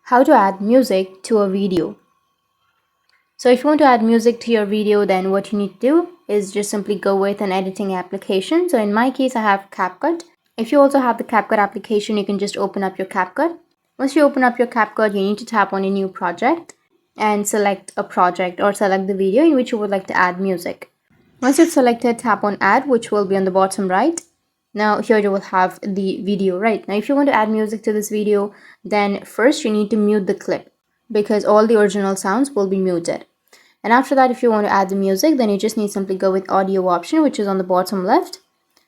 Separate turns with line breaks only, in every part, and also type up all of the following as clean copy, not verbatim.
How to add music to a video. So if you want to add music to your video, then what you need to do is just simply go with an editing application. So in my case, I have CapCut. If you also have the CapCut application, you can just open up your CapCut. Once you open up your CapCut, you need to tap on a new project and select a project or select the video in which you would like to add music. Once it's selected, tap on add, which will be on the bottom right. Now here you will have the video. Right now, if you want to add music to this video, then first you need to mute the clip because all the original sounds will be muted. And after that, if you want to add the music, then you just need to simply go with audio option, which is on the bottom left.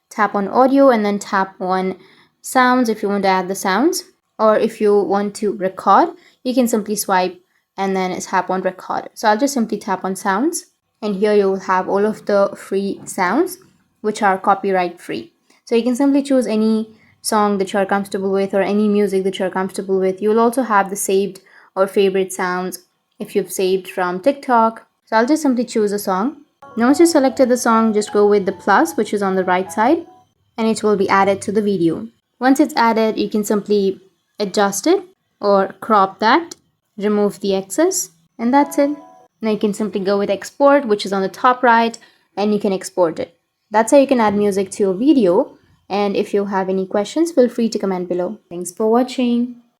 Tap on audio and then tap on sounds if you want to add the sounds, or if you want to record, you can simply swipe and then tap on record. So I'll just simply tap on sounds, and here you will have all of the free sounds which are copyright free. So you can simply choose any song that you're comfortable with or any music that you're comfortable with. You will also have the saved or favorite sounds if you've saved from TikTok. So I'll just simply choose a song. Now once you selected the song, just go with the plus, which is on the right side, and it will be added to the video. Once it's added, you can simply adjust it or crop that, remove the excess, and that's it. Now you can simply go with export, which is on the top right, and you can export it. That's how you can add music to a video. And if you have any questions, feel free to comment below. Thanks for watching.